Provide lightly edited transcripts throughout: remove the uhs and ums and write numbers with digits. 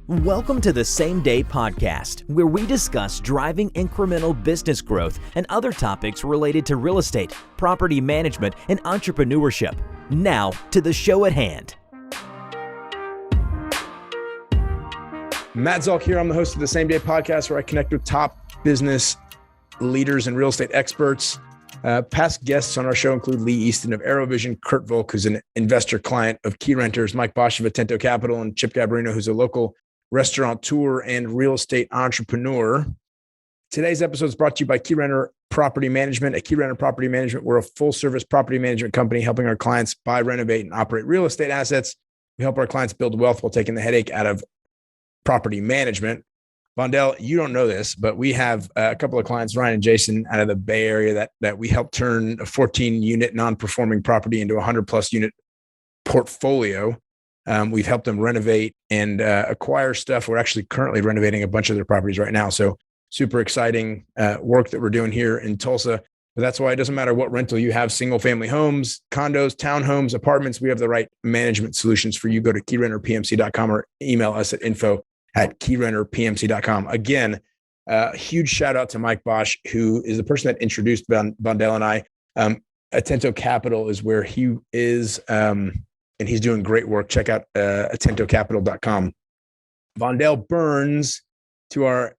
Welcome to the Same Day Podcast, where we discuss driving incremental business growth and other topics related to real estate, property management, and entrepreneurship. Now to the show at hand. Matt Zolk here. I'm the host of the Same Day Podcast, where I connect with top business leaders and real estate experts. Past guests on our show include Lee Easton of AeroVision, Kurt Volk, who's an investor client of Keyrenters, Mike Bosch of Atento Capital, and Chip Gabarino, who's a local restaurateur and real estate entrepreneur. Today's episode is brought to you by Keyrenter Property Management. At Keyrenter Property Management, we're a full-service property management company helping our clients buy, renovate, and operate real estate assets. We help our clients build wealth while taking the headache out of property management. Vondell, you don't know this, but we have a couple of clients, Ryan and Jason, out of the Bay Area that we helped turn a 14-unit non-performing property into a 100-plus unit portfolio. We've helped them renovate and acquire stuff. We're actually currently renovating a bunch of their properties right now. So super exciting work that we're doing here in Tulsa. But that's why it doesn't matter what rental you have, single family homes, condos, townhomes, apartments, we have the right management solutions for you. Go to keyrenterpmc.com or email us at info@keyrenterpmc.com. Again, huge shout out to Mike Bosch, who is the person that introduced Vondell and I. Atento Capital is where he is, and he's doing great work. Check out attentocapital.com. Vondell Burns, to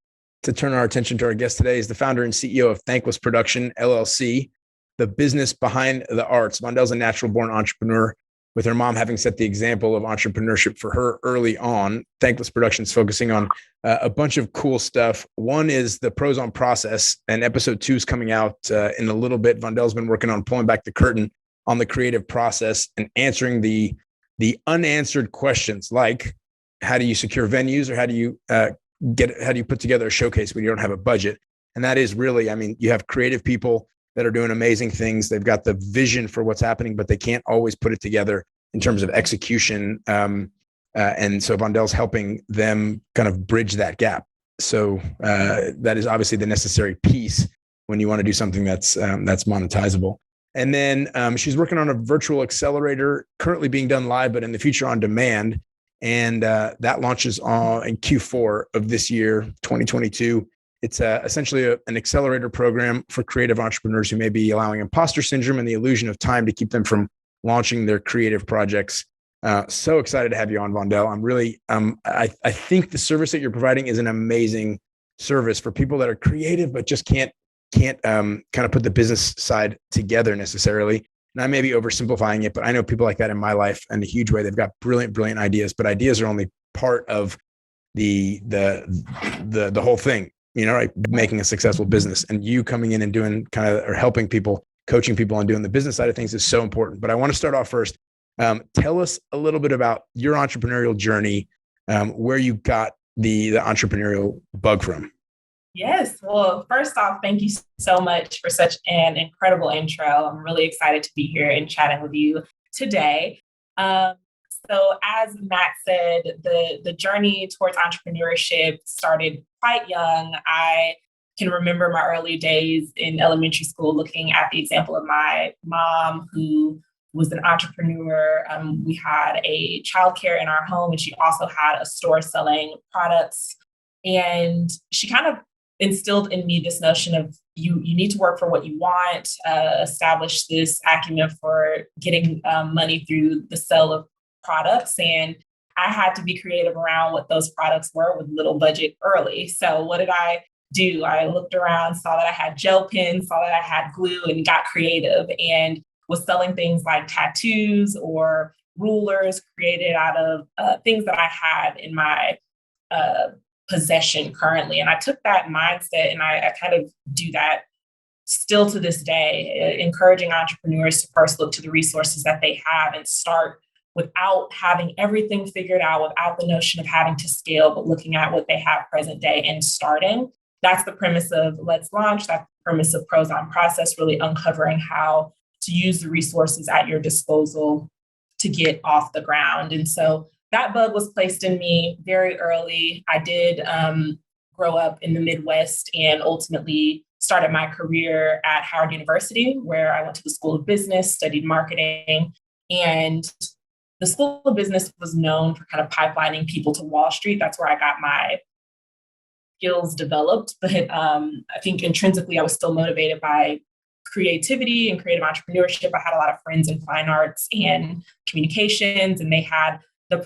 turn our attention to our guest today, is the founder and CEO of Thankless Production, LLC, the business behind the arts. Vondell's a natural-born entrepreneur, with her mom having set the example of entrepreneurship for her early on. Thankless Production is focusing on a bunch of cool stuff. One is the pros on process, and episode 2 is coming out in a little bit. Vondell's been working on pulling back the curtain on the creative process and answering the unanswered questions, like how do you secure venues, or how do you put together a showcase when you don't have a budget? And that is really, you have creative people that are doing amazing things. They've got the vision for what's happening, but they can't always put it together in terms of execution. And so Vondell's helping them kind of bridge that gap. So that is obviously the necessary piece when you want to do something that's monetizable. And then she's working on a virtual accelerator currently being done live, but in the future on demand. And that launches in Q4 of this year, 2022. It's essentially an accelerator program for creative entrepreneurs who may be allowing imposter syndrome and the illusion of time to keep them from launching their creative projects. So excited to have you on, Vondell. I'm really, I think the service that you're providing is an amazing service for people that are creative, but just can't kind of put the business side together necessarily. And I may be oversimplifying it, but I know people like that in my life in a huge way. They've got brilliant ideas, but ideas are only part of the whole thing, right? Making a successful business, and you coming in and doing or helping people, coaching people on doing the business side of things is so important. But I want to start off first. Tell us a little bit about your entrepreneurial journey, where you got the entrepreneurial bug from. Yes. Well, first off, thank you so much for such an incredible intro. I'm really excited to be here and chatting with you today. So as Matt said, the journey towards entrepreneurship started quite young. I can remember my early days in elementary school looking at the example of my mom, who was an entrepreneur. We had a childcare in our home, and she also had a store selling products. And she kind of instilled in me this notion of you need to work for what you want, establish this acumen for getting money through the sale of products. And I had to be creative around what those products were with little budget early. So what did I do? I looked around, saw that I had gel pens, saw that I had glue, and got creative and was selling things like tattoos or rulers created out of things that I had in my possession currently. And I took that mindset and I kind of do that still to this day, encouraging entrepreneurs to first look to the resources that they have and start without having everything figured out, without the notion of having to scale, but looking at what they have present day and starting. That's the premise of Let's Launch. That's the premise of Pros on Process, really uncovering how to use the resources at your disposal to get off the ground. And so that bug was placed in me very early. I did grow up in the Midwest and ultimately started my career at Howard University, where I went to the School of Business, studied marketing, and the School of Business was known for kind of pipelining people to Wall Street. That's where I got my skills developed. But I think intrinsically, I was still motivated by creativity and creative entrepreneurship. I had a lot of friends in fine arts and communications, and they had the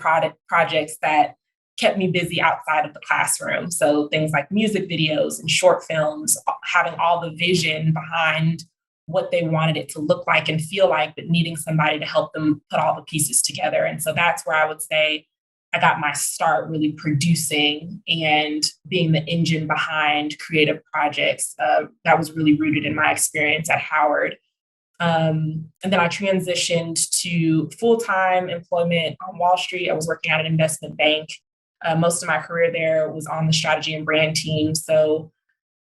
projects that kept me busy outside of the classroom. So things like music videos and short films, having all the vision behind what they wanted it to look like and feel like, but needing somebody to help them put all the pieces together. And so that's where I would say I got my start really producing and being the engine behind creative projects. That was really rooted in my experience at Howard. And then I transitioned to full-time employment on Wall Street. I was working at an investment bank. Most of my career there was on the strategy and brand team. So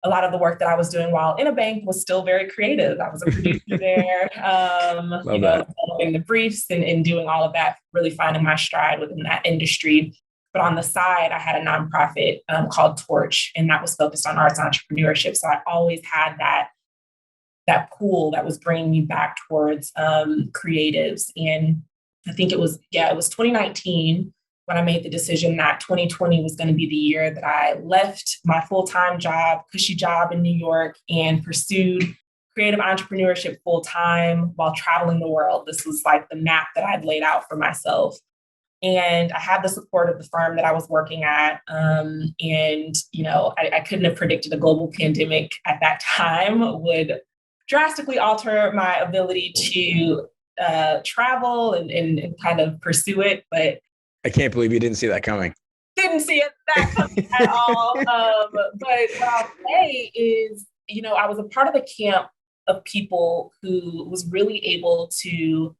a lot of the work that I was doing while in a bank was still very creative. I was a producer there, developing the briefs and doing all of that, really finding my stride within that industry. But on the side, I had a nonprofit called Torch, and that was focused on arts and entrepreneurship. So I always had that pool that was bringing me back towards creatives. And I think it was 2019 when I made the decision that 2020 was going to be the year that I left my full-time job, cushy job in New York, and pursued creative entrepreneurship full-time while traveling the world. This was like the map that I'd laid out for myself. And I had the support of the firm that I was working at. I couldn't have predicted a global pandemic at that time would drastically alter my ability to travel and kind of pursue it. But I can't believe you didn't see that coming. Didn't see it that coming at all. But what I'll say is, I was a part of the camp of people who was really able to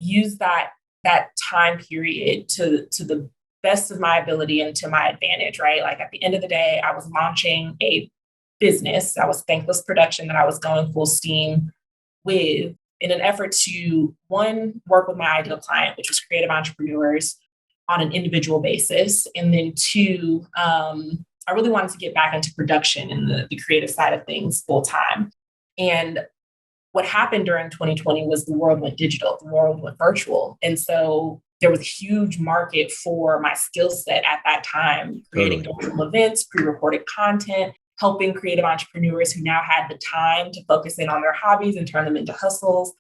use that time period to the best of my ability and to my advantage, right? Like at the end of the day, I was launching a business. That was Thankless Production that I was going full steam with, in an effort to, one, work with my ideal client, which was creative entrepreneurs on an individual basis. And then two, I really wanted to get back into production and the creative side of things full time. And what happened during 2020 was the world went digital, the world went virtual. And so there was a huge market for my skill set at that time, creating virtual events, pre-recorded content, helping creative entrepreneurs who now had the time to focus in on their hobbies and turn them into hustles.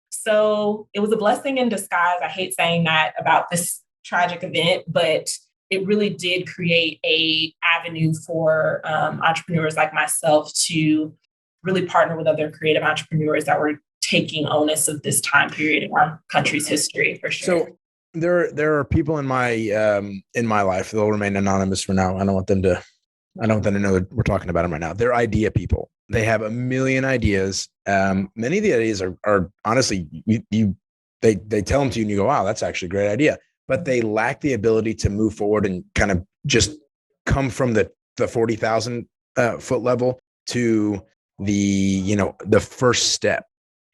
So it was a blessing in disguise. I hate saying that about this tragic event, but it really did create an avenue for entrepreneurs like myself to really partner with other creative entrepreneurs that were taking onus of this time period in our country's history, for sure. So there are people in my life, they'll remain anonymous for now. I don't want them to know that we're talking about them right now. They're idea people. They have a million ideas. Many of the ideas are honestly, they tell them to you and you go, wow, that's actually a great idea. But they lack the ability to move forward and kind of just come from the 40,000 foot level to the first step.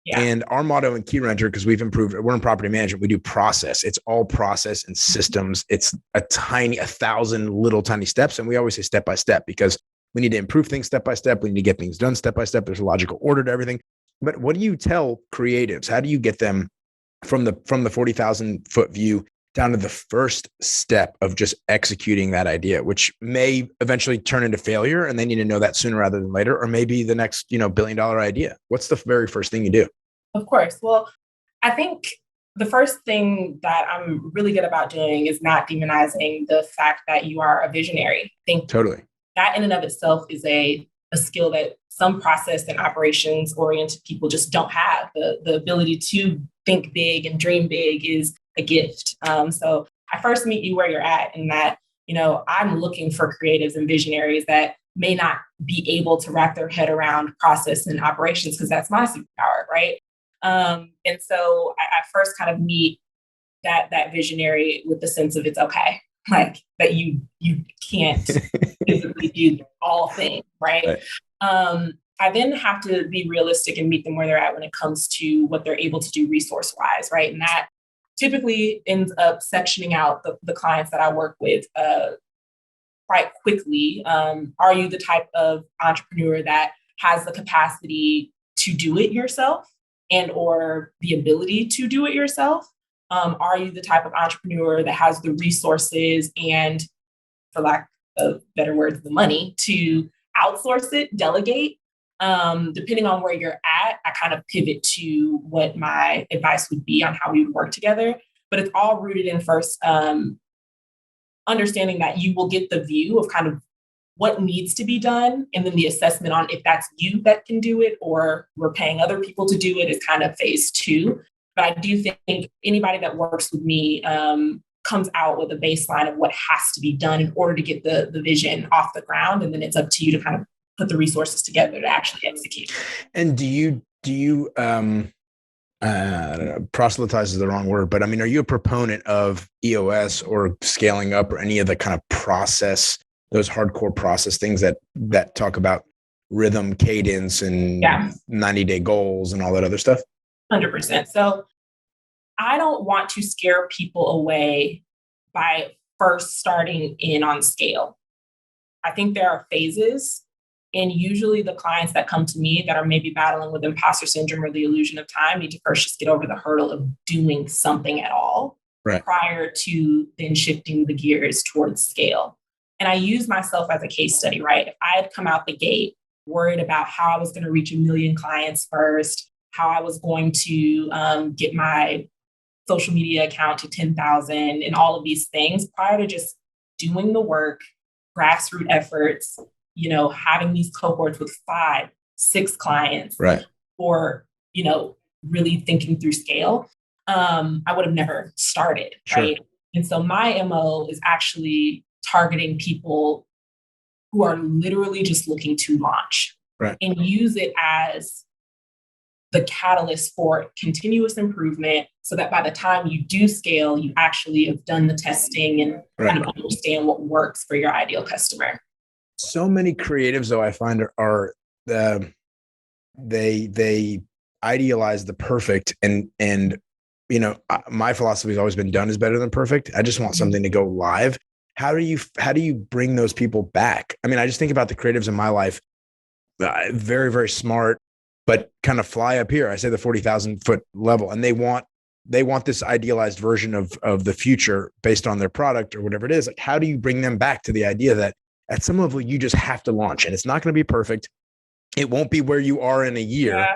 Yeah. And our motto in Keyrenter, because we're in property management, we do process. It's all process and systems. It's 1,000 little tiny steps. And we always say step by step, because we need to improve things step by step. We need to get things done step by step. There's a logical order to everything. But what do you tell creatives? How do you get them from the 40,000 foot view down to the first step of just executing that idea, which may eventually turn into failure, and they need to know that sooner rather than later, or maybe the next, $1 billion idea? What's the very first thing you do? Of course. Well, I think the first thing that I'm really good about doing is not demonizing the fact that you are a visionary. I think totally that in and of itself is a skill that some process and operations oriented people just don't have. The ability to think big and dream big is a gift. So I first meet you where you're at, in that, I'm looking for creatives and visionaries that may not be able to wrap their head around process and operations, because that's my superpower, right? And so I first kind of meet that visionary with the sense of, it's okay, like that you can't physically do all things, right? I then have to be realistic and meet them where they're at when it comes to what they're able to do resource-wise, right? And that typically ends up sectioning out the clients that I work with quite quickly. Are you the type of entrepreneur that has the capacity to do it yourself and or the ability to do it yourself? Are you the type of entrepreneur that has the resources and, for lack of better words, the money to outsource it, delegate? Depending on where you're at, I kind of pivot to what my advice would be on how we would work together. But it's all rooted in first understanding that you will get the view of kind of what needs to be done, and then the assessment on if that's you that can do it or we're paying other people to do it is kind of phase two. But I do think anybody that works with me comes out with a baseline of what has to be done in order to get the vision off the ground. And then it's up to you to kind of put the resources together to actually execute. And do you I don't know, proselytize is the wrong word, but I mean, are you a proponent of EOS or scaling up or any of the kind of process, those hardcore process things that talk about rhythm, cadence, and 90-day goals and all that other stuff? 100%. So I don't want to scare people away by first starting in on scale. I think there are phases, and usually the clients that come to me that are maybe battling with imposter syndrome or the illusion of time need to first just get over the hurdle of doing something at all prior to then shifting the gears towards scale. And I use myself as a case study, right? If I had come out the gate worried about how I was going to reach 1 million clients first, how I was going to get my social media account to 10,000 and all of these things prior to just doing the work, grassroots efforts, having these cohorts with 5, 6 clients, or, really thinking through scale, I would have never started, right? And so my MO is actually targeting people who are literally just looking to launch and use it as the catalyst for continuous improvement so that by the time you do scale, you actually have done the testing and kind of understand what works for your ideal customer. So many creatives, though, I find are they idealize the perfect, and my philosophy has always been done is better than perfect. I just want something to go live. How do you bring those people back? I mean, I just think about the creatives in my life, very, very smart, but kind of fly up here. I say the 40,000 foot level, and they want this idealized version of the future based on their product or whatever it is. Like, how do you bring them back to the idea that at some level you just have to launch, and it's not going to be perfect. It won't be where you are in a year,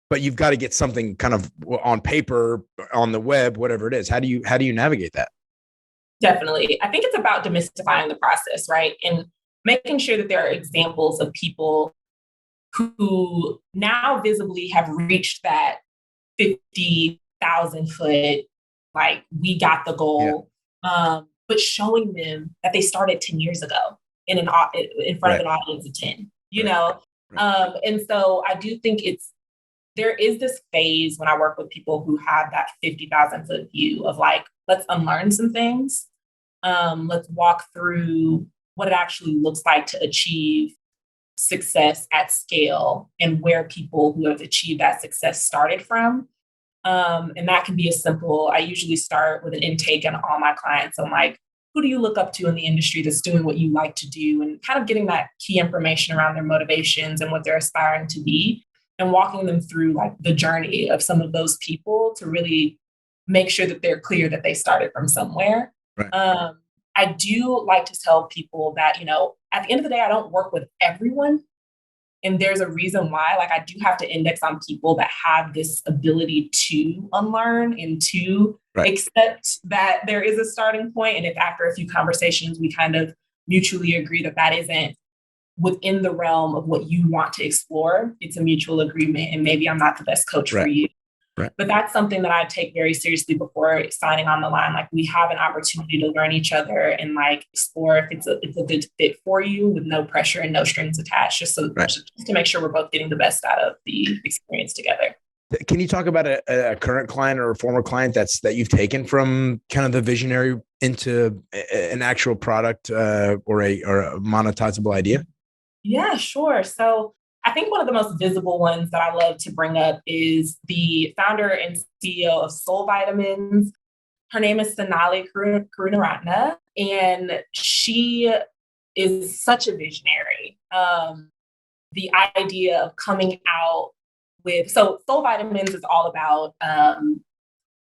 but you've got to get something kind of on paper, on the web, whatever it is. How do you navigate that? Definitely. I think it's about demystifying the process, right? And making sure that there are examples of people who now visibly have reached that 50,000 foot, like, we got the goal, but showing them that they started 10 years ago in front of an audience of 10, and so I do think there is this phase when I work with people who have that 50,000 foot view of like, let's unlearn some things. Let's walk through what it actually looks like to achieve success at scale and where people who have achieved that success started from. And that can be as simple. I usually start with an intake on all my clients. I'm like, who do you look up to in the industry that's doing what you like to do? And kind of getting that key information around their motivations and what they're aspiring to be, and walking them through like the journey of some of those people to really make sure that they're clear that they started from somewhere. I do like to tell people that, at the end of the day, I don't work with everyone. And there's a reason why. Like, I do have to index on people that have this ability to unlearn and to accept that there is a starting point. And if after a few conversations, we kind of mutually agree that that isn't within the realm of what you want to explore, it's a mutual agreement. And maybe I'm not the best coach for you. But that's something that I take very seriously before signing on the line. Like, we have an opportunity to learn each other and like explore if it's a good fit for you with no pressure and no strings attached, just to make sure we're both getting the best out of the experience together. Can you talk about a current client or a former client that you've taken from kind of the visionary into an actual product or a monetizable idea? Yeah, sure. So I think one of the most visible ones that I love to bring up is the founder and CEO of Soul Vitamins. Her name is Sonali Karunaratne, and she is such a visionary. The idea of coming out with, so Soul Vitamins is all about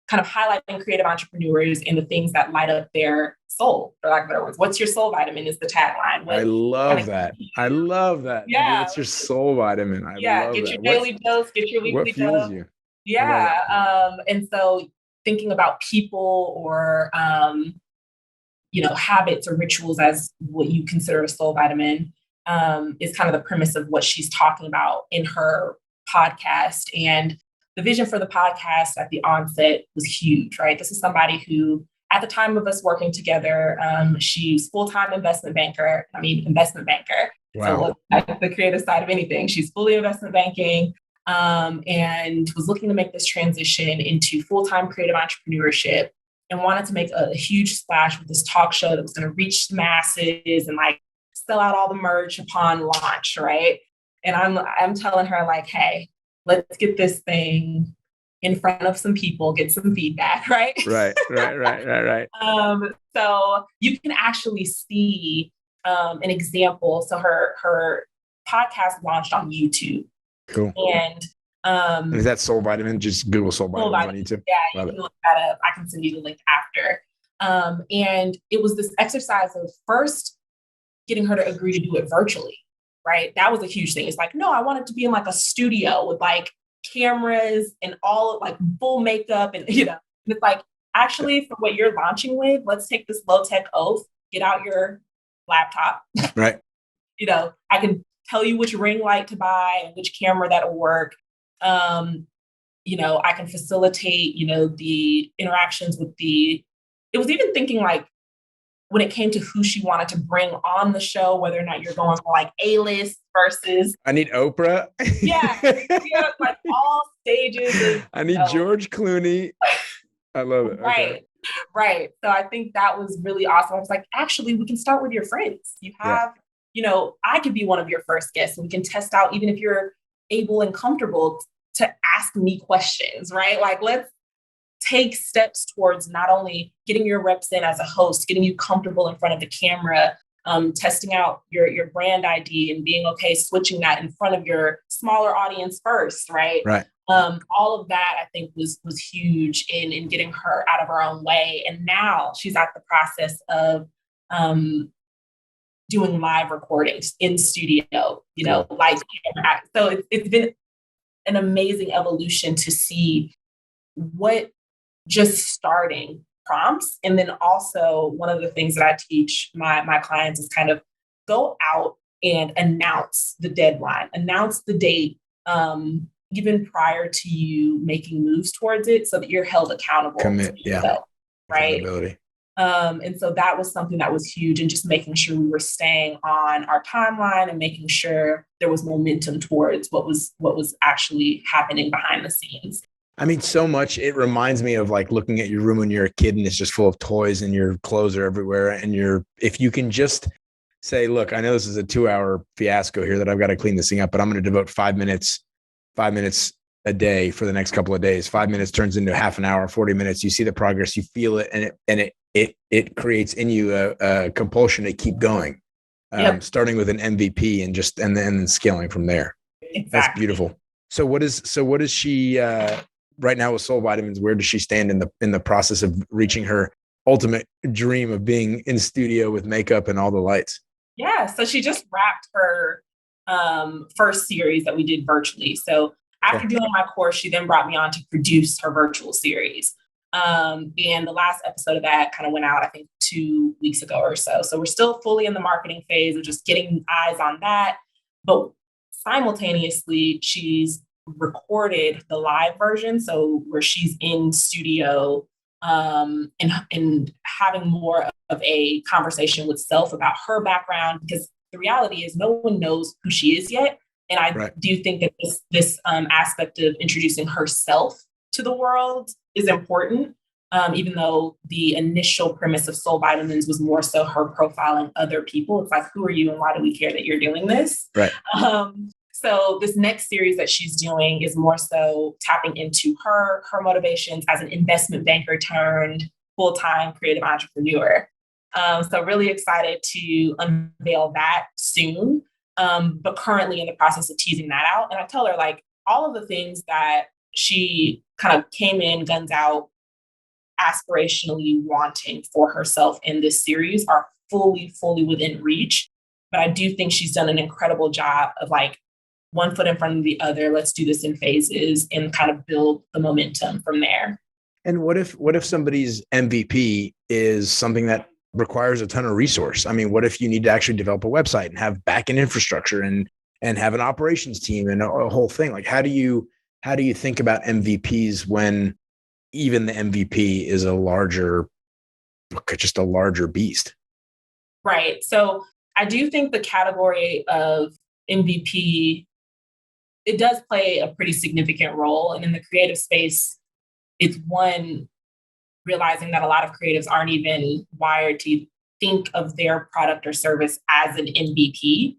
kind of highlighting creative entrepreneurs and the things that light up their soul, for lack of better words. What's your soul vitamin is the tagline. I love that. I love that. Yeah. What's your soul vitamin? I love get that. Your daily dose, get your weekly what fuels dose. You? Yeah. And so thinking about people or, habits or rituals as what you consider a soul vitamin is kind of the premise of what she's talking about in her podcast. And the vision for the podcast at the onset was huge, right? This is somebody who, at the time of us working together, she's full-time investment banker. Wow. So at the creative side of anything, she's fully investment banking and was looking to make this transition into full-time creative entrepreneurship and wanted to make a huge splash with this talk show that was going to reach the masses and like sell out all the merch upon launch, right? And I'm telling her like, hey, let's get this thing in front of some people, get some feedback, right? Right. So you can actually see an example. So her podcast launched on YouTube. Cool. And is that Soul Vitamin? Just Google Soul Vitamin on YouTube. Yeah, you can look that up. I can send you the link after. And it was this exercise of first getting her to agree to do it virtually, right? That was a huge thing. It's like, no, I want it to be in like a studio with like cameras and all like full makeup and and it's like, actually for what you're launching with, let's take this low tech oath, get out your laptop. Right. I can tell you which ring light to buy and which camera that'll work. I can facilitate, the interactions with it was even thinking like when it came to who she wanted to bring on the show, whether or not you're going for like A-list versus. I need Oprah. Yeah. Like all stages. I need George Clooney. I love it. Right. Okay. Right. So I think that was really awesome. I was like, actually, we can start with your friends. You have, I could be one of your first guests and we can test out, even if you're able and comfortable to ask me questions, right? Like, let's take steps towards not only getting your reps in as a host, getting you comfortable in front of the camera, testing out your brand ID and being okay switching that in front of your smaller audience first, right? Right. All of that I think was huge in getting her out of her own way. And now she's at the process of doing live recordings in studio, live camera. So it's been an amazing evolution to see what just starting prompts. And then also one of the things that I teach my clients is kind of go out and announce the deadline, announce the date, even prior to you making moves towards it so that you're held accountable. Commit, yourself, right? Accountability. And so that was something that was huge and just making sure we were staying on our timeline and making sure there was momentum towards what was actually happening behind the scenes. I mean, so much. It reminds me of like looking at your room when you're a kid and it's just full of toys and your clothes are everywhere. And if you can just say, look, I know this is a 2-hour fiasco here that I've got to clean this thing up, but I'm going to devote 5 minutes a day for the next couple of days. 5 minutes turns into half an hour, 40 minutes. You see the progress, you feel it, and it creates in you a compulsion to keep going. Starting with an MVP and then scaling from there. Exactly. That's beautiful. So what is she right now with Soul Vitamins? Where does she stand in the process of reaching her ultimate dream of being in studio with makeup and all the lights? Yeah. So she just wrapped her first series that we did virtually. So after doing my course, she then brought me on to produce her virtual series. And the last episode of that kind of went out, I think 2 weeks ago or so. So we're still fully in the marketing phase of just getting eyes on that. But simultaneously, she's recorded the live version. So where she's in studio and having more of a conversation with self about her background, because the reality is no one knows who she is yet. And I do think that this aspect of introducing herself to the world is important, even though the initial premise of Soul Vitamins was more so her profiling other people. It's like, who are you and why do we care that you're doing this? Right. So this next series that she's doing is more so tapping into her motivations as an investment banker turned full-time creative entrepreneur. So really excited to unveil that soon, but currently in the process of teasing that out. And I tell her like all of the things that she kind of came in guns out aspirationally wanting for herself in this series are fully within reach. But I do think she's done an incredible job of like one foot in front of the other. Let's do this in phases and kind of build the momentum from there. And what if somebody's MVP is something that requires a ton of resource? I mean, what if you need to actually develop a website and have backend infrastructure and have an operations team and a whole thing? Like, how do you think about MVPs when even the MVP is just a larger beast? Right. So I do think the category of MVP, it does play a pretty significant role. And in the creative space, it's one, realizing that a lot of creatives aren't even wired to think of their product or service as an MVP.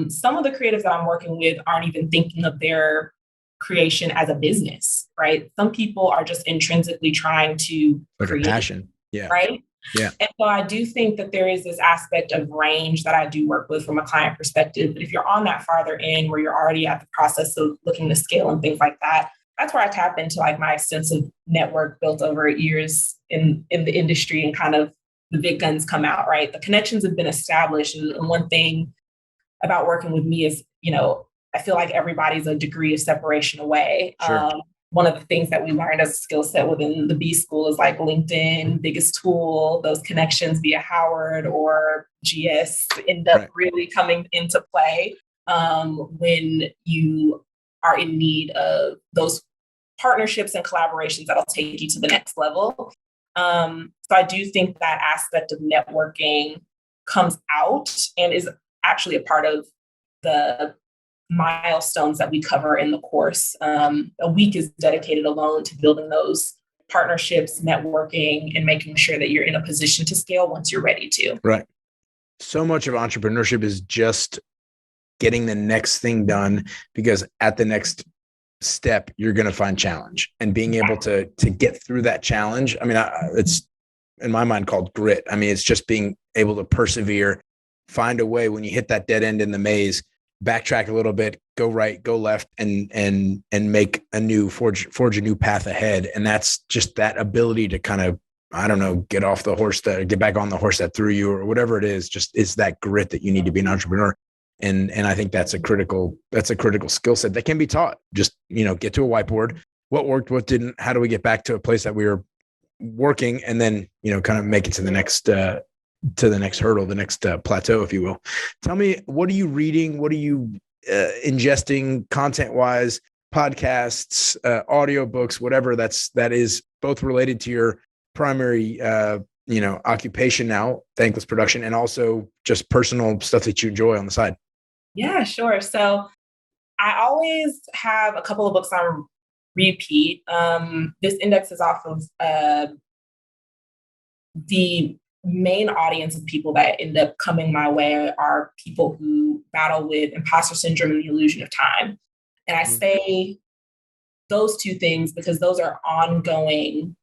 Some of the creatives that I'm working with aren't even thinking of their creation as a business, right? Some people are just intrinsically trying to create. A passion. Yeah. Right. Yeah. And so I do think that there is this aspect of range that I do work with from a client perspective. But if you're on that farther end where you're already at the process of looking to scale and things like that, that's where I tap into like my extensive network built over years in the industry, and kind of the big guns come out, right? The connections have been established. And one thing about working with me is, I feel like everybody's a degree of separation away. Sure. One of the things that we learned as a skill set within the B school is like LinkedIn, biggest tool, those connections via Howard or GS end up really coming into play when you are in need of those partnerships and collaborations that'll take you to the next level. So I do think that aspect of networking comes out and is actually a part of the milestones that we cover in the course. A week is dedicated alone to building those partnerships, networking, and making sure that you're in a position to scale once you're ready to. Right. So much of entrepreneurship is just getting the next thing done, because at the next step, you're going to find challenge, and being able to get through that challenge. I mean, it's in my mind called grit. I mean, it's just being able to persevere, find a way when you hit that dead end in the maze, backtrack a little bit, go right, go left, and make a new forge a new path ahead. And that's just that ability to kind of, I don't know, get back on the horse that threw you, or whatever it is. Just is that grit that you need to be an entrepreneur. And I think that's a critical skill set that can be taught. Just, get to a whiteboard, what worked, what didn't, how do we get back to a place that we were working, and then, kind of make it to the next hurdle, the next plateau, if you will. Tell me, what are you reading? What are you ingesting content wise, podcasts, audiobooks, whatever that is both related to your primary, occupation now, Thankless Production, and also just personal stuff that you enjoy on the side? Yeah, sure. So I always have a couple of books on repeat. This index is off of the main audience of people that end up coming my way are people who battle with imposter syndrome and the illusion of time. And I say those two things because those are ongoing.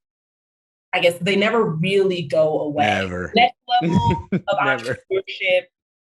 I guess they never really go away. Never. Next level of entrepreneurship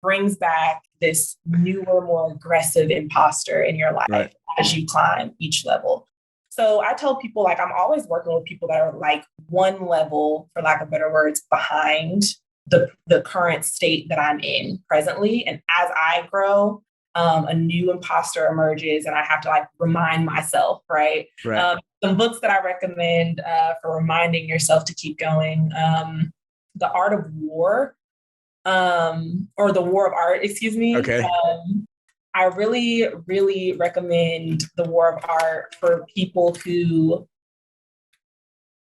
brings back this newer, more aggressive imposter in your life as you climb each level. So I tell people, like, I'm always working with people that are like one level, for lack of better words, behind the current state that I'm in presently. And as I grow, a new imposter emerges, and I have to like remind myself, right? Some books that I recommend for reminding yourself to keep going: The Art of War, or The War of Art, excuse me. Okay. I really, really recommend The War of Art for people who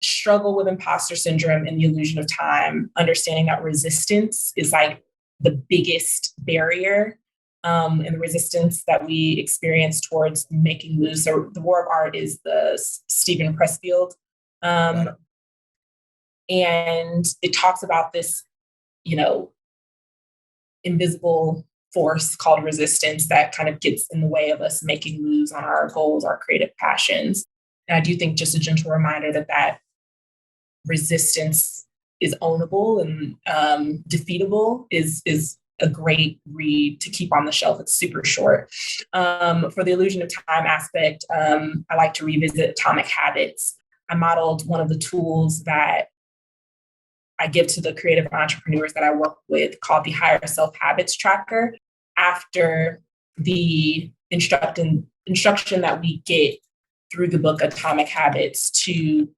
struggle with imposter syndrome and the illusion of time, understanding that resistance is like the biggest barrier, and the resistance that we experience towards making moves. So The War of Art is the Stephen Pressfield. And it talks about this, invisible force called resistance that kind of gets in the way of us making moves on our goals, our creative passions. And I do think just a gentle reminder that resistance is ownable and defeatable is a great read to keep on the shelf. It's super short. For the illusion of time aspect, I like to revisit Atomic Habits. I modeled one of the tools that I give to the creative entrepreneurs that I work with called the Higher Self Habits Tracker after the instruction that we get through the book Atomic Habits to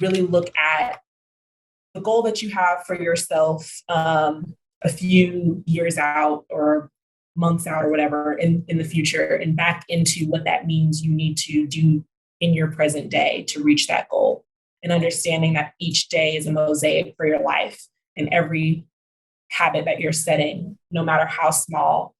really look at the goal that you have for yourself a few years out or months out or whatever in the future, and back into what that means you need to do in your present day to reach that goal. And understanding that each day is a mosaic for your life, and every habit that you're setting, no matter how small,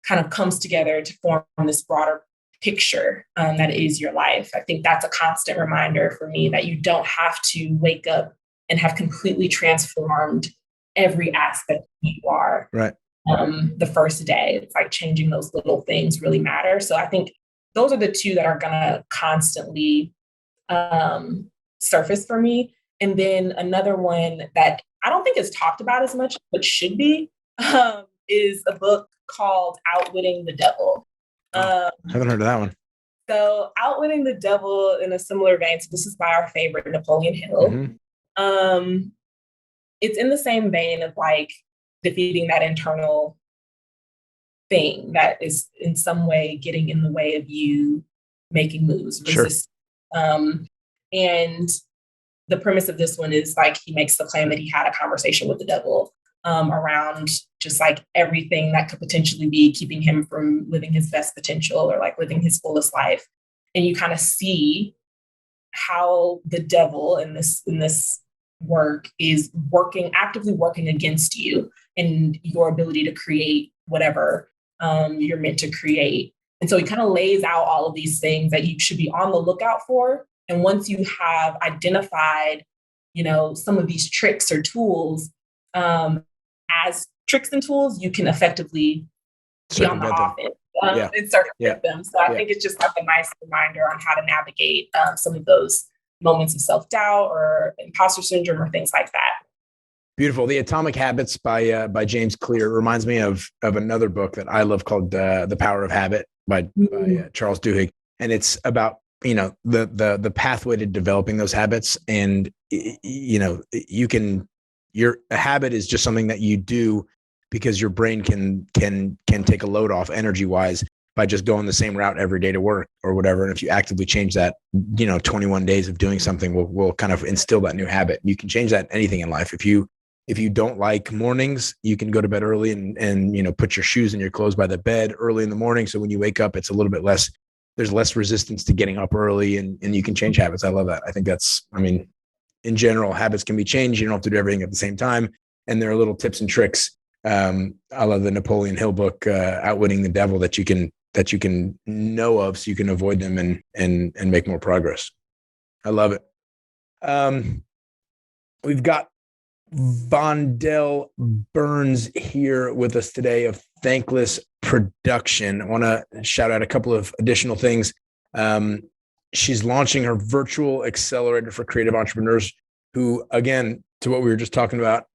kind of comes together to form this broader picture that is your life. I think that's a constant reminder for me that you don't have to wake up and have completely transformed every aspect of who you are. Right. The first day. It's like changing those little things really matter. So I think those are the two that are going to constantly surface for me. And then another one that I don't think is talked about as much, but should be, is a book called Outwitting the Devil. Haven't heard of that one. So Outwitting the Devil, in a similar vein, so this is by our favorite Napoleon Hill. Mm-hmm. It's in the same vein of like defeating that internal thing that is in some way getting in the way of you making moves. Sure. And the premise of this one is like he makes the claim that he had a conversation with the devil around just like everything that could potentially be keeping him from living his best potential or like living his fullest life. And you kind of see how the devil in this work is actively working against you and your ability to create whatever you're meant to create. And so he kind of lays out all of these things that you should be on the lookout for. And once you have identified, some of these tricks or tools as tricks and tools, you can effectively be on the offense and circumvent them. So I think it's just like a nice reminder on how to navigate some of those moments of self-doubt or imposter syndrome or things like that. Beautiful. The Atomic Habits by James Clear reminds me of another book that I love called The Power of Habit by Charles Duhigg. And it's about, the pathway to developing those habits. And, your habit is just something that you do because your brain can take a load off energy wise by just going the same route every day to work or whatever. And if you actively change that, 21 days of doing something will kind of instill that new habit. You can change that in anything in life. If you don't like mornings, you can go to bed early and put your shoes and your clothes by the bed early in the morning. So when you wake up, it's a little bit less, there's less resistance to getting up early and you can change habits. I love that. I think in general, habits can be changed. You don't have to do everything at the same time. And there are little tips and tricks. I love the Napoleon Hill book, Outwitting the Devil, that you can know of so you can avoid them and make more progress. I love it. We've got Vondell Burns here with us today of Thankless Production. I want to shout out a couple of additional things. She's launching her virtual accelerator for creative entrepreneurs who, again, to what we were just talking about,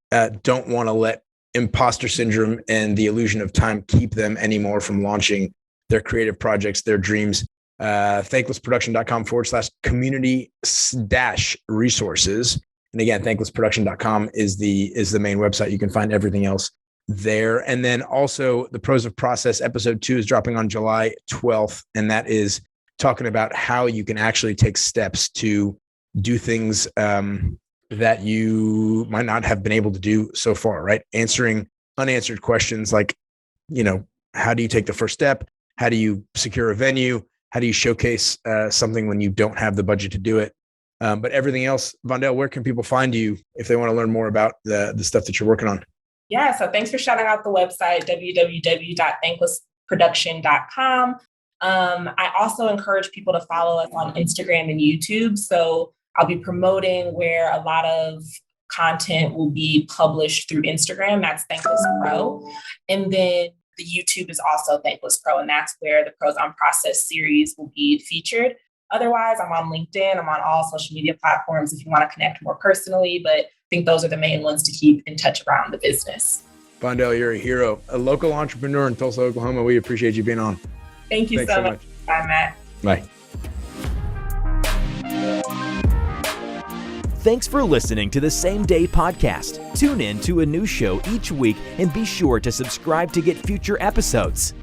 don't want to let imposter syndrome and the illusion of time keep them anymore from launching their creative projects, their dreams. Thanklessproduction.com/community-resources. And again, thanklessproduction.com is the main website. You can find everything else there. And then also the Pros of Process episode 2 is dropping on July 12th. And that is talking about how you can actually take steps to do things that you might not have been able to do so far, right? Answering unanswered questions like, how do you take the first step? How do you secure a venue? How do you showcase something when you don't have the budget to do it? But everything else, Vondell, where can people find you if they want to learn more about the stuff that you're working on? Yeah, so thanks for shouting out the website, www.thanklessproduction.com. I also encourage people to follow us on Instagram and YouTube. So I'll be promoting where a lot of content will be published through Instagram. That's Thankless Pro. And then the YouTube is also Thankless Pro. And that's where the Pros on Process series will be featured. Otherwise, I'm on LinkedIn. I'm on all social media platforms if you want to connect more personally. But I think those are the main ones to keep in touch around the business. Vondell, you're a hero, a local entrepreneur in Tulsa, Oklahoma. We appreciate you being on. Thank you so much. Bye, Matt. Bye. Thanks for listening to the Same Day Podcast. Tune in to a new show each week and be sure to subscribe to get future episodes.